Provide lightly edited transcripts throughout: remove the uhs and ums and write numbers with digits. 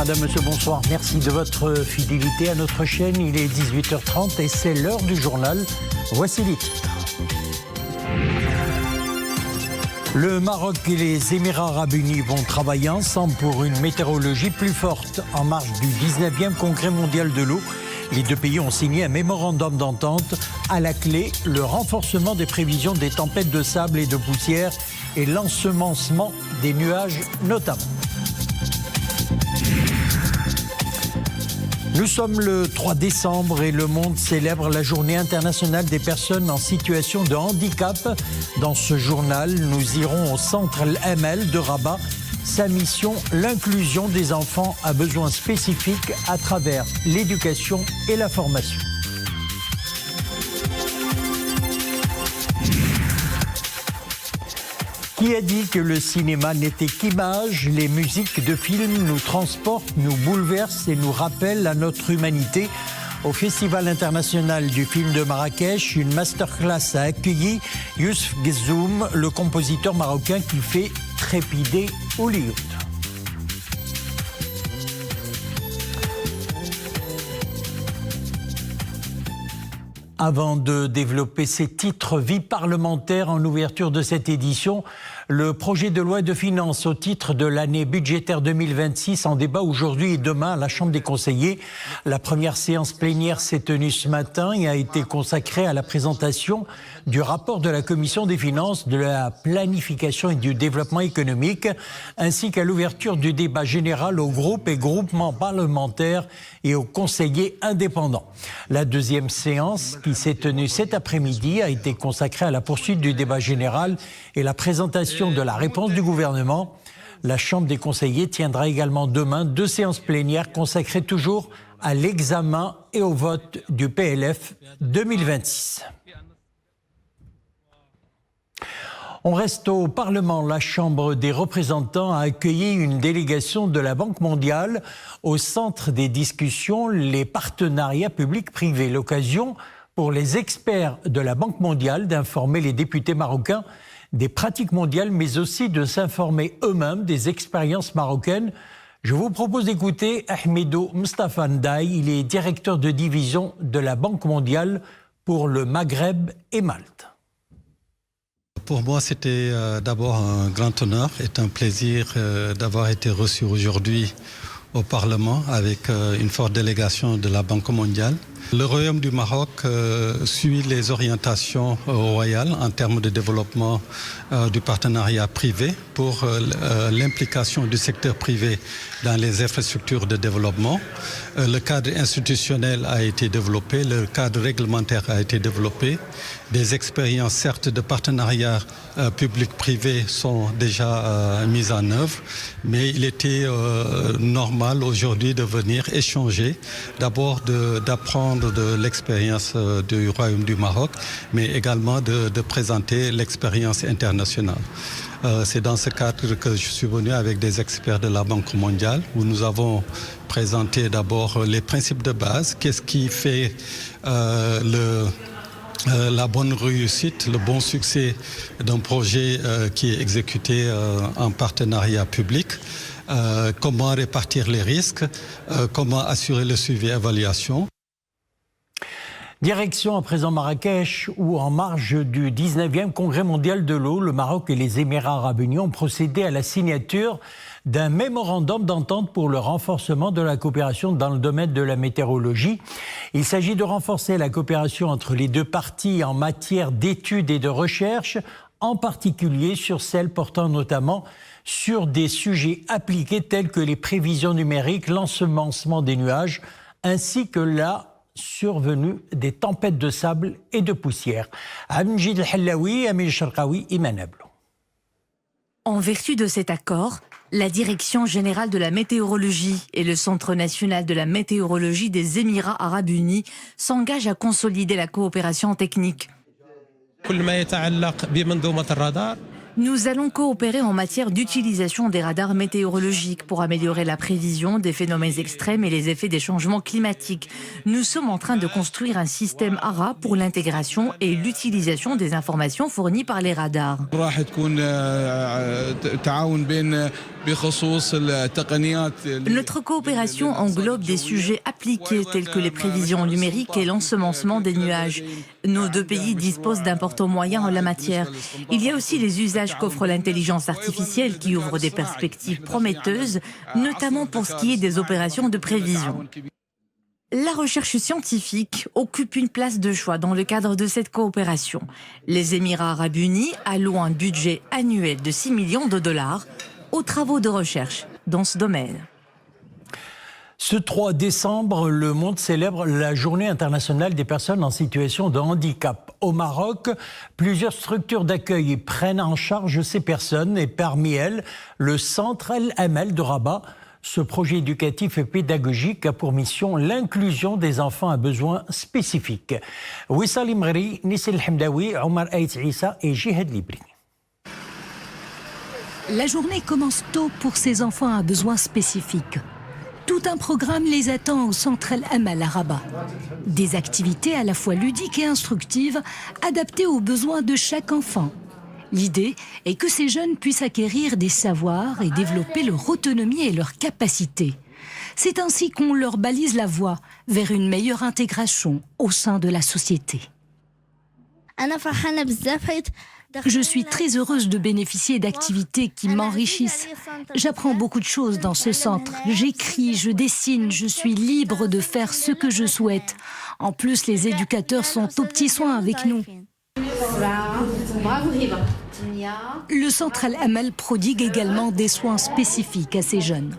Madame, Monsieur, bonsoir. Merci de votre fidélité à notre chaîne. Il est 18h30 et c'est l'heure du journal. Voici les titres. Le Maroc et les Émirats arabes unis vont travailler ensemble pour une météorologie plus forte. En marge du 19e Congrès mondial de l'eau, les deux pays ont signé un mémorandum d'entente. À la clé, le renforcement des prévisions des tempêtes de sable et de poussière et l'ensemencement des nuages notamment. Nous sommes le 3 décembre et le monde célèbre la Journée internationale des personnes en situation de handicap. Dans ce journal, nous irons au centre ML de Rabat. Sa mission, l'inclusion des enfants à besoins spécifiques à travers l'éducation et la formation. Qui a dit que le cinéma n'était qu'image? Les musiques de films nous transportent, nous bouleversent et nous rappellent à notre humanité. Au Festival international du film de Marrakech, une masterclass a accueilli Yousf Ghezoum, le compositeur marocain qui fait trépider Hollywood. Avant de développer ces titres vie parlementaire en ouverture de cette édition, le projet de loi de finances au titre de l'année budgétaire 2026 en débat aujourd'hui et demain à la Chambre des conseillers. La première séance plénière s'est tenue ce matin et a été consacrée à la présentation du rapport de la Commission des finances, de la planification et du développement économique, ainsi qu'à l'ouverture du débat général aux groupes et groupements parlementaires et aux conseillers indépendants. La deuxième séance, qui s'est tenue cet après-midi, a été consacrée à la poursuite du débat général et la présentation de la réponse du gouvernement. La Chambre des conseillers tiendra également demain 2 séances plénières consacrées toujours à l'examen et au vote du PLF 2026. On reste au Parlement. La Chambre des représentants a accueilli une délégation de la Banque mondiale. Au centre des discussions, les partenariats publics-privés. L'occasion pour les experts de la Banque mondiale d'informer les députés marocains des pratiques mondiales, mais aussi de s'informer eux-mêmes des expériences marocaines. Je vous propose d'écouter Ahmedou Mustafa Ndaye. Il est directeur de division de la Banque mondiale pour le Maghreb et Malte. Pour moi, c'était d'abord un grand honneur et un plaisir d'avoir été reçu aujourd'hui au Parlement avec une forte délégation de la Banque mondiale. Le Royaume du Maroc suit les orientations royales en termes de développement du partenariat privé pour l'implication du secteur privé dans les infrastructures de développement. Le cadre institutionnel a été développé, le cadre réglementaire a été développé. Des expériences, certes, de partenariat public-privé sont déjà mises en œuvre, mais il était normal aujourd'hui de venir échanger, d'abord d'apprendre de l'expérience du Royaume du Maroc, mais également de présenter l'expérience internationale. C'est dans ce cadre que je suis venu avec des experts de la Banque mondiale, où nous avons présenté d'abord les principes de base, qu'est-ce qui fait la bonne réussite, le bon succès d'un projet qui est exécuté en partenariat public, comment répartir les risques, comment assurer le suivi et l'évaluation. Direction à présent Marrakech, où en marge du 19e Congrès mondial de l'eau, le Maroc et les Émirats arabes unis ont procédé à la signature d'un mémorandum d'entente pour le renforcement de la coopération dans le domaine de la météorologie. Il s'agit de renforcer la coopération entre les deux parties en matière d'études et de recherche, en particulier sur celles portant notamment sur des sujets appliqués tels que les prévisions numériques, l'ensemencement des nuages, ainsi que la survenue des tempêtes de sable et de poussière. Amjid El-Hallaoui, Amir Sharqawi, Iman Ablo. En vertu de cet accord, la Direction générale de la météorologie et le Centre national de la météorologie des Émirats arabes unis s'engagent à consolider la coopération technique. Nous allons coopérer en matière d'utilisation des radars météorologiques pour améliorer la prévision des phénomènes extrêmes et les effets des changements climatiques. Nous sommes en train de construire un système ARA pour l'intégration et l'utilisation des informations fournies par les radars. Notre coopération englobe des sujets appliqués tels que les prévisions numériques et l'ensemencement des nuages. Nos deux pays disposent d'importants moyens en la matière. Il y a aussi les usages qu'offre l'intelligence artificielle qui ouvrent des perspectives prometteuses, notamment pour ce qui est des opérations de prévision. La recherche scientifique occupe une place de choix dans le cadre de cette coopération. Les Émirats arabes unis allouent un budget annuel de 6 millions de dollars aux travaux de recherche dans ce domaine. Ce 3 décembre, le monde célèbre la Journée internationale des personnes en situation de handicap. Au Maroc, plusieurs structures d'accueil prennent en charge ces personnes et parmi elles, le Centre El Amel de Rabat. Ce projet éducatif et pédagogique a pour mission l'inclusion des enfants à besoins spécifiques. Wissal Imri, Nissil Hamdawi, Omar Aït Issa et Jihad Libri. La journée commence tôt pour ces enfants à besoins spécifiques. Tout un programme les attend au Centre El Amal à Rabat. Des activités à la fois ludiques et instructives, adaptées aux besoins de chaque enfant. L'idée est que ces jeunes puissent acquérir des savoirs et développer leur autonomie et leurs capacités. C'est ainsi qu'on leur balise la voie vers une meilleure intégration au sein de la société. Je suis très heureuse de bénéficier d'activités qui m'enrichissent. J'apprends beaucoup de choses dans ce centre. J'écris, je dessine, je suis libre de faire ce que je souhaite. En plus, les éducateurs sont aux petits soins avec nous. Le Centre El Amal prodigue également des soins spécifiques à ces jeunes.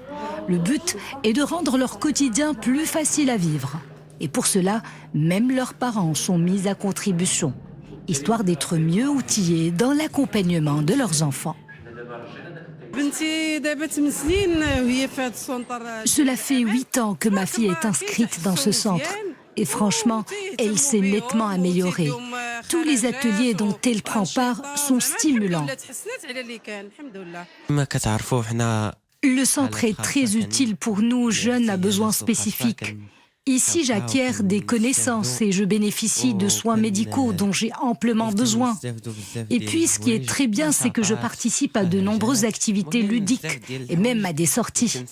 Le but est de rendre leur quotidien plus facile à vivre. Et pour cela, même leurs parents sont mis à contribution, histoire d'être mieux outillés dans l'accompagnement de leurs enfants. Cela fait 8 ans que ma fille est inscrite dans ce centre. Et franchement, elle s'est nettement améliorée. Tous les ateliers dont elle prend part sont stimulants. Le centre est très utile pour nous, jeunes à besoins spécifiques. Ici, j'acquiers des connaissances et je bénéficie de soins médicaux dont j'ai amplement besoin. Et puis, ce qui est très bien, c'est que je participe à de nombreuses activités ludiques et même à des sorties.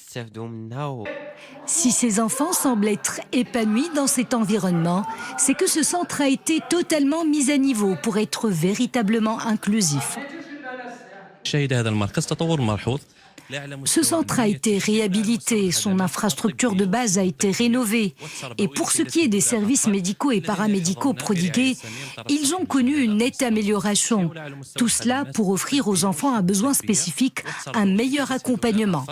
Si ces enfants semblent être épanouis dans cet environnement, c'est que ce centre a été totalement mis à niveau pour être véritablement inclusif. Ce centre a été réhabilité, son infrastructure de base a été rénovée. Et pour ce qui est des services médicaux et paramédicaux prodigués, ils ont connu une nette amélioration. Tout cela pour offrir aux enfants à besoins spécifiques un meilleur accompagnement.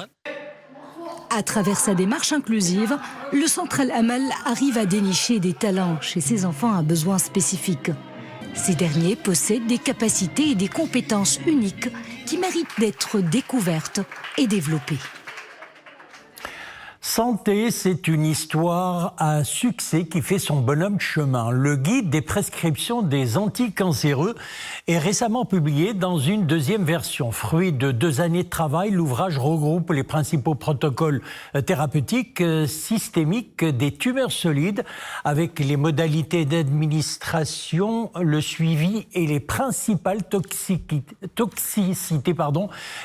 À travers sa démarche inclusive, le Centre El Amal arrive à dénicher des talents chez ces enfants à besoins spécifiques. Ces derniers possèdent des capacités et des compétences uniques qui méritent d'être découvertes et développées. Santé, c'est une histoire à succès qui fait son bonhomme de chemin. Le guide des prescriptions des anticancéreux est récemment publié dans une deuxième version. Fruit de 2 années de travail, l'ouvrage regroupe les principaux protocoles thérapeutiques systémiques des tumeurs solides avec les modalités d'administration, le suivi et les principales toxicités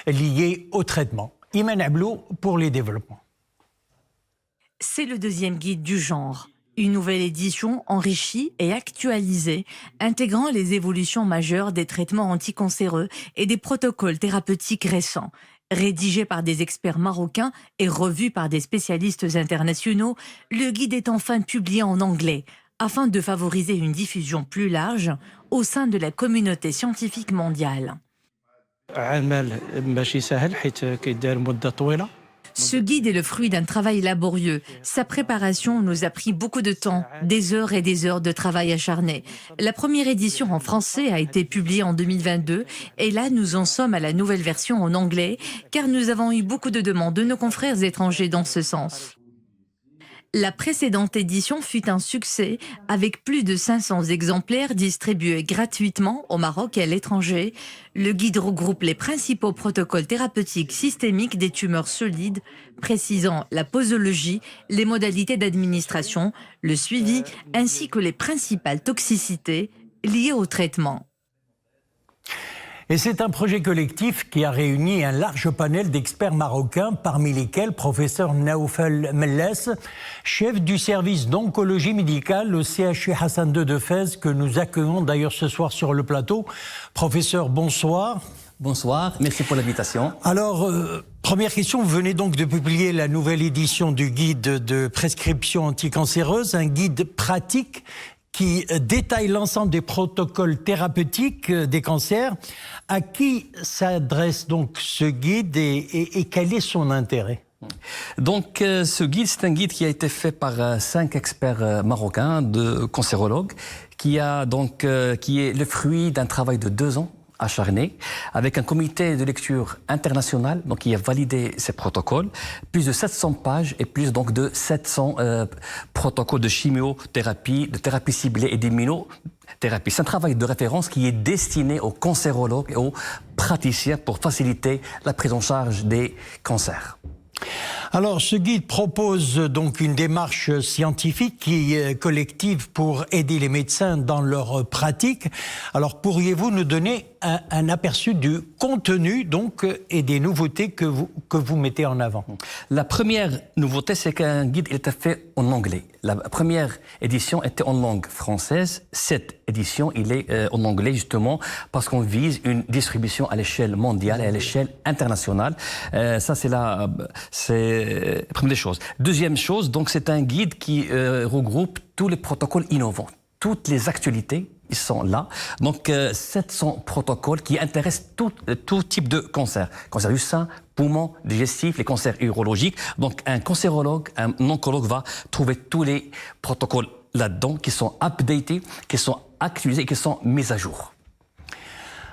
liées au traitement. Iman Ablou pour les développements. C'est le deuxième guide du genre. Une nouvelle édition enrichie et actualisée, intégrant les évolutions majeures des traitements anticancéreux et des protocoles thérapeutiques récents. Rédigé par des experts marocains et revu par des spécialistes internationaux, le guide est enfin publié en anglais, afin de favoriser une diffusion plus large au sein de la communauté scientifique mondiale. Ce guide est le fruit d'un travail laborieux. Sa préparation nous a pris beaucoup de temps, des heures et des heures de travail acharné. La première édition en français a été publiée en 2022 et là nous en sommes à la nouvelle version en anglais car nous avons eu beaucoup de demandes de nos confrères étrangers dans ce sens. La précédente édition fut un succès avec plus de 500 exemplaires distribués gratuitement au Maroc et à l'étranger. Le guide regroupe les principaux protocoles thérapeutiques systémiques des tumeurs solides, précisant la posologie, les modalités d'administration, le suivi ainsi que les principales toxicités liées au traitement. Et c'est un projet collectif qui a réuni un large panel d'experts marocains, parmi lesquels professeur Naoufal Mellès, chef du service d'oncologie médicale au CHU Hassan II de Fès, que nous accueillons d'ailleurs ce soir sur le plateau. Professeur, bonsoir. Bonsoir, merci pour l'invitation. Alors, première question, vous venez donc de publier la nouvelle édition du guide de prescription anticancéreuse, un guide pratique qui détaille l'ensemble des protocoles thérapeutiques des cancers. À qui s'adresse donc ce guide et quel est son intérêt ? Donc, ce guide, c'est un guide qui a été fait par 5 experts marocains, de cancérologues, qui est le fruit d'un travail de 2 ans acharné, avec un comité de lecture international donc qui a validé ces protocoles, plus de 700 pages et plus donc de 700 protocoles de chimiothérapie, de thérapie ciblée et d'immunothérapie. C'est un travail de référence qui est destiné aux cancérologues et aux praticiens pour faciliter la prise en charge des cancers. Alors, ce guide propose donc une démarche scientifique qui est collective pour aider les médecins dans leur pratique. Alors, pourriez-vous nous donner un aperçu du contenu donc et des nouveautés que vous mettez en avant? La première nouveauté, c'est qu'un guide était fait en anglais. La première édition était en langue française. Cette édition, il est en anglais justement parce qu'on vise une distribution à l'échelle mondiale et à l'échelle internationale. Ça, c'est la première des choses. Deuxième chose, donc c'est un guide qui regroupe tous les protocoles innovants, toutes les actualités. Ils sont là. Donc, 700 protocoles qui intéressent tout type de cancer. Cancer du sein, poumon, digestif, les cancers urologiques. Donc, un cancérologue, un oncologue va trouver tous les protocoles là-dedans qui sont updatés, qui sont actualisés, qui sont mis à jour.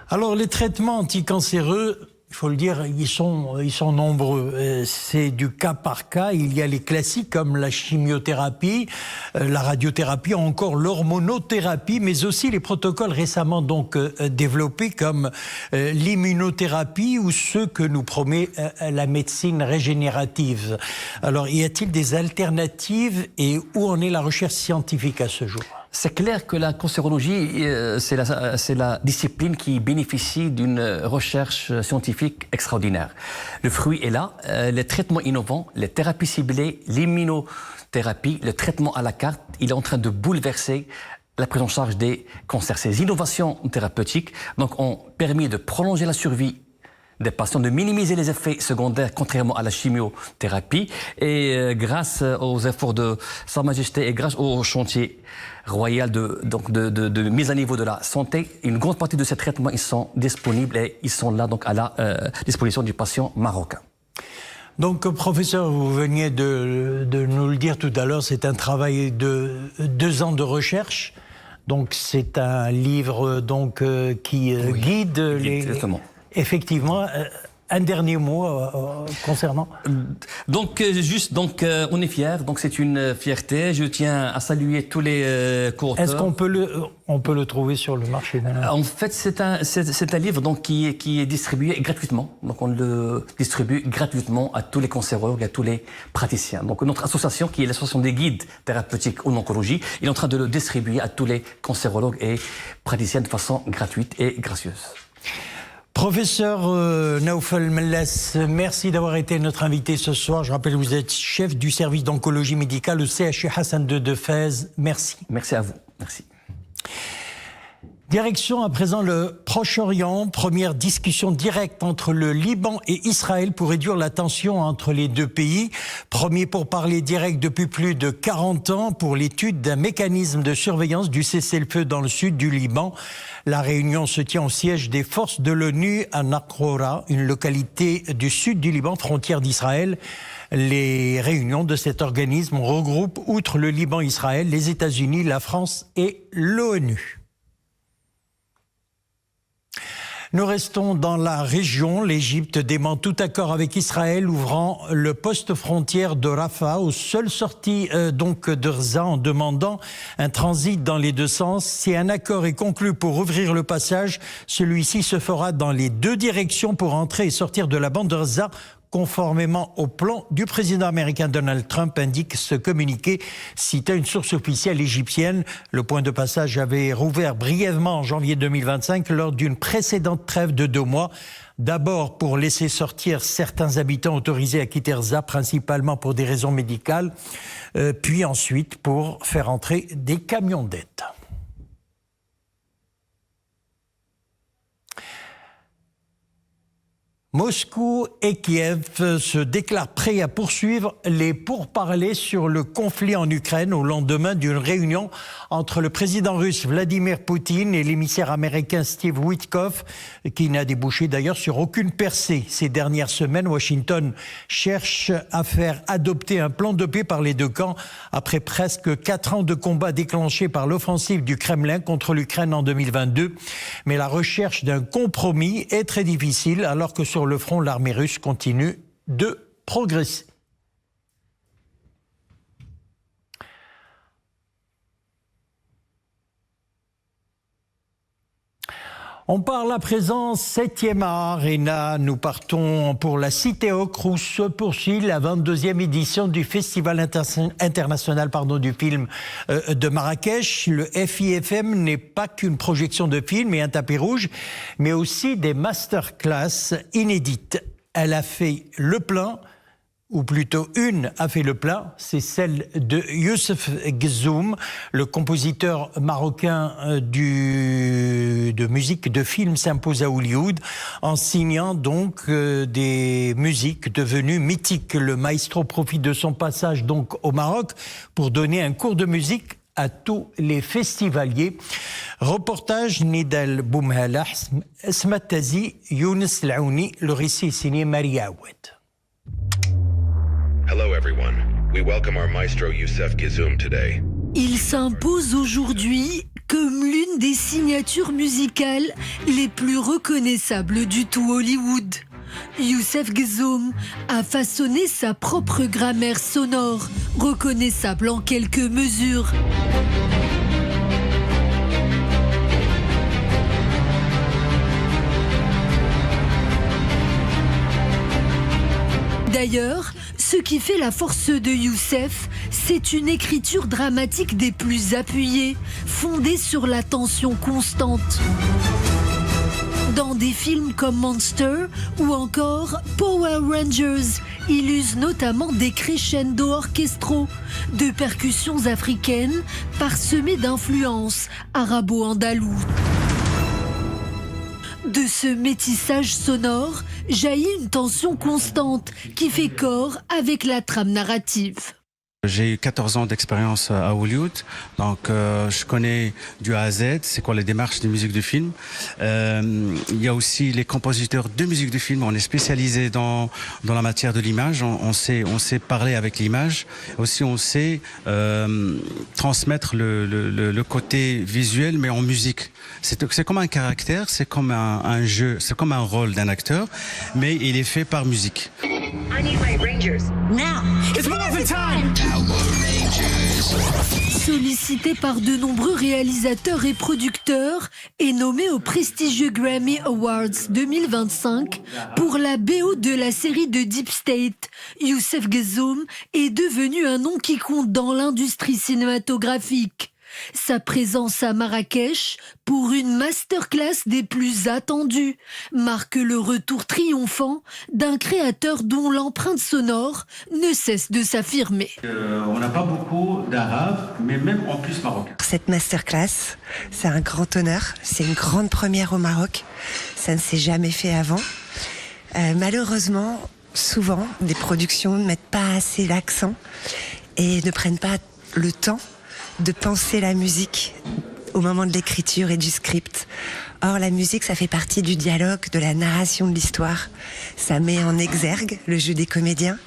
Alors, les traitements anticancéreux, il faut le dire, ils sont nombreux. C'est du cas par cas. Il y a les classiques comme la chimiothérapie, la radiothérapie, encore l'hormonothérapie, mais aussi les protocoles récemment donc développés comme l'immunothérapie ou ceux que nous promet la médecine régénérative. Alors, y a-t-il des alternatives et où en est la recherche scientifique à ce jour ? C'est clair que la cancérologie, c'est la discipline qui bénéficie d'une recherche scientifique extraordinaire. Le fruit est là, les traitements innovants, les thérapies ciblées, l'immunothérapie, le traitement à la carte, il est en train de bouleverser la prise en charge des cancers. Ces innovations thérapeutiques donc, ont permis de prolonger la survie des patients, de minimiser les effets secondaires contrairement à la chimiothérapie. Et grâce aux efforts de Sa Majesté et grâce au chantier royal de mise à niveau de la santé, une grande partie de ces traitements ils sont disponibles et ils sont là donc à la disposition du patient marocain. Donc, professeur, vous veniez de nous le dire tout à l'heure, c'est un travail de 2 ans de recherche. Donc, c'est un livre donc, qui guide les... Effectivement, un dernier mot concernant. Donc on est fiers. Donc c'est une fierté. Je tiens à saluer tous les co-auteurs. Est-ce qu'on peut le trouver sur le marché? En fait, c'est un livre donc qui est distribué gratuitement. Donc on le distribue gratuitement à tous les cancérologues, à tous les praticiens. Donc notre association, qui est l'association des guides thérapeutiques en oncologie, est en train de le distribuer à tous les cancérologues et praticiens de façon gratuite et gracieuse. Professeur Naoufal Mellès, merci d'avoir été notre invité ce soir. Je rappelle que vous êtes chef du service d'oncologie médicale au CHU Hassan II de Fès. Merci. Merci à vous. Merci. Direction à présent le Proche-Orient. Première discussion directe entre le Liban et Israël pour réduire la tension entre les deux pays. Premier pourparlers direct depuis plus de 40 ans pour l'étude d'un mécanisme de surveillance du cessez-le-feu dans le sud du Liban. La réunion se tient au siège des forces de l'ONU à Naqoura, une localité du sud du Liban, frontière d'Israël. Les réunions de cet organisme regroupent, outre le Liban, Israël, les États-Unis, la France et l'ONU. Nous restons dans la région. L'Égypte dément tout accord avec Israël, ouvrant le poste frontière de Rafah aux seules sorties de Rza en demandant un transit dans les 2 sens. Si un accord est conclu pour ouvrir le passage, celui-ci se fera dans les 2 directions pour entrer et sortir de la bande de Rza conformément au plan du président américain Donald Trump, indique ce communiqué, citait une source officielle égyptienne. Le point de passage avait rouvert brièvement en janvier 2025 lors d'une précédente trêve de 2 mois. D'abord pour laisser sortir certains habitants autorisés à quitter Rza, principalement pour des raisons médicales, puis ensuite pour faire entrer des camions d'aide. Moscou et Kiev se déclarent prêts à poursuivre les pourparlers sur le conflit en Ukraine au lendemain d'une réunion entre le président russe Vladimir Poutine et l'émissaire américain Steve Witkoff, qui n'a débouché d'ailleurs sur aucune percée. Ces dernières semaines, Washington cherche à faire adopter un plan de paix par les deux camps après presque 4 ans de combats déclenchés par l'offensive du Kremlin contre l'Ukraine en 2022. Mais la recherche d'un compromis est très difficile alors que sur le front, l'armée russe continue de progresser. On parle à présent 7e art et là nous partons pour la Cité Ocre où se poursuit la 22e édition du Festival international du film de Marrakech. Le FIFM n'est pas qu'une projection de film et un tapis rouge, mais aussi des masterclass inédites. Elle a fait le plein, ou plutôt une a fait le plein, c'est celle de Youssef Gzoum, le compositeur marocain de musique de film s'impose à Hollywood, en signant donc des musiques devenues mythiques. Le maestro profite de son passage donc au Maroc pour donner un cours de musique à tous les festivaliers. Reportage Nidal Boumhala, Esmat Tazi, Younes Laouni, le récit est signé Maria Aoued. Hello everyone. We welcome our maestro Youssef Gzoum today. Il s'impose aujourd'hui comme l'une des signatures musicales les plus reconnaissables du tout Hollywood. Youssef Gzoum a façonné sa propre grammaire sonore, reconnaissable en quelques mesures. D'ailleurs, ce qui fait la force de Youssef, c'est une écriture dramatique des plus appuyées, fondée sur la tension constante. Dans des films comme Monster ou encore Power Rangers, il use notamment des crescendos orchestraux, de percussions africaines parsemées d'influences arabo-andalous. De ce métissage sonore jaillit une tension constante qui fait corps avec la trame narrative. J'ai eu 14 ans d'expérience à Hollywood, donc je connais du A à Z, c'est quoi les démarches de musique de film. Il y a aussi les compositeurs de musique de film, on est spécialisé dans la matière de l'image, on sait parler avec l'image, aussi on sait transmettre le côté visuel mais en musique. C'est comme un caractère, c'est comme un jeu, c'est comme un rôle d'un acteur, mais il est fait par musique. I need my Rangers. Now, it's Morphin' time! Sollicité par de nombreux réalisateurs et producteurs et nommé aux prestigieux Grammy Awards 2025 pour la BO de la série de Deep State, Youssef Gzoum est devenu un nom qui compte dans l'industrie cinématographique. Sa présence à Marrakech, pour une masterclass des plus attendues, marque le retour triomphant d'un créateur dont l'empreinte sonore ne cesse de s'affirmer. On n'a pas beaucoup d'arabes, mais même en plus marocains. Cette masterclass, c'est un grand honneur, c'est une grande première au Maroc, ça ne s'est jamais fait avant. Malheureusement, souvent, des productions ne mettent pas assez l'accent et ne prennent pas le temps de penser la musique au moment de l'écriture et du script. Or, la musique, ça fait partie du dialogue, de la narration de l'histoire. Ça met en exergue le jeu des comédiens.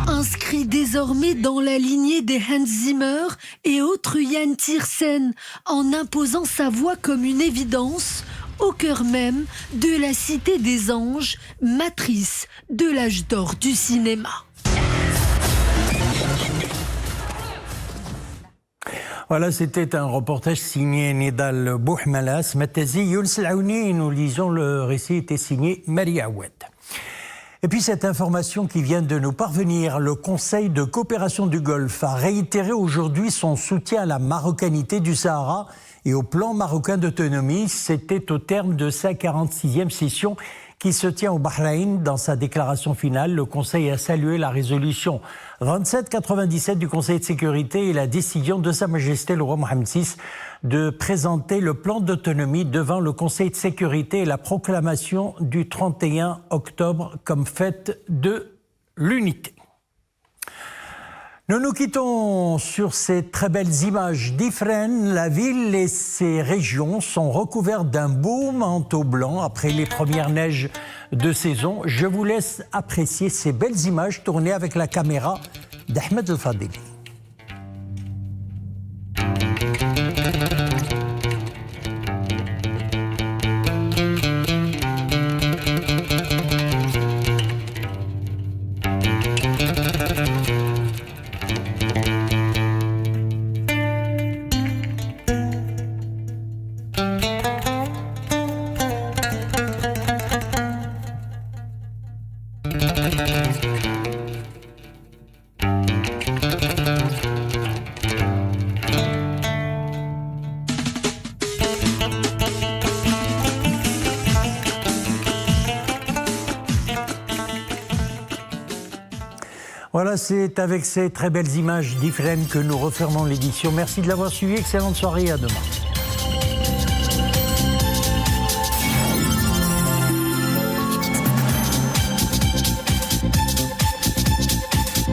Inscrit désormais dans la lignée des Hans Zimmer et autres Yann Tiersen, en imposant sa voix comme une évidence, au cœur même de la Cité des Anges, matrice de l'âge d'or du cinéma. Voilà, c'était un reportage signé Nidal Bouhmalas, Matazi Younes Laouni. Nous lisons le récit était signé Maria Awad. Et puis cette information qui vient de nous parvenir, le Conseil de coopération du Golfe a réitéré aujourd'hui son soutien à la marocanité du Sahara et au plan marocain d'autonomie. C'était au terme de sa 46e session qui se tient au Bahreïn. Dans sa déclaration finale, le Conseil a salué la résolution 2797 du Conseil de sécurité et la décision de Sa Majesté le roi Mohammed VI de présenter le plan d'autonomie devant le Conseil de sécurité et la proclamation du 31 octobre comme fête de l'unité. Nous nous quittons sur ces très belles images d'Ifrane. La ville et ses régions sont recouvertes d'un beau manteau blanc après les premières neiges de saison. Je vous laisse apprécier ces belles images tournées avec la caméra d'Ahmed El Fadili. Voilà, c'est avec ces très belles images d'Ifrane que nous refermons l'édition. Merci de l'avoir suivi. Excellente soirée et à demain.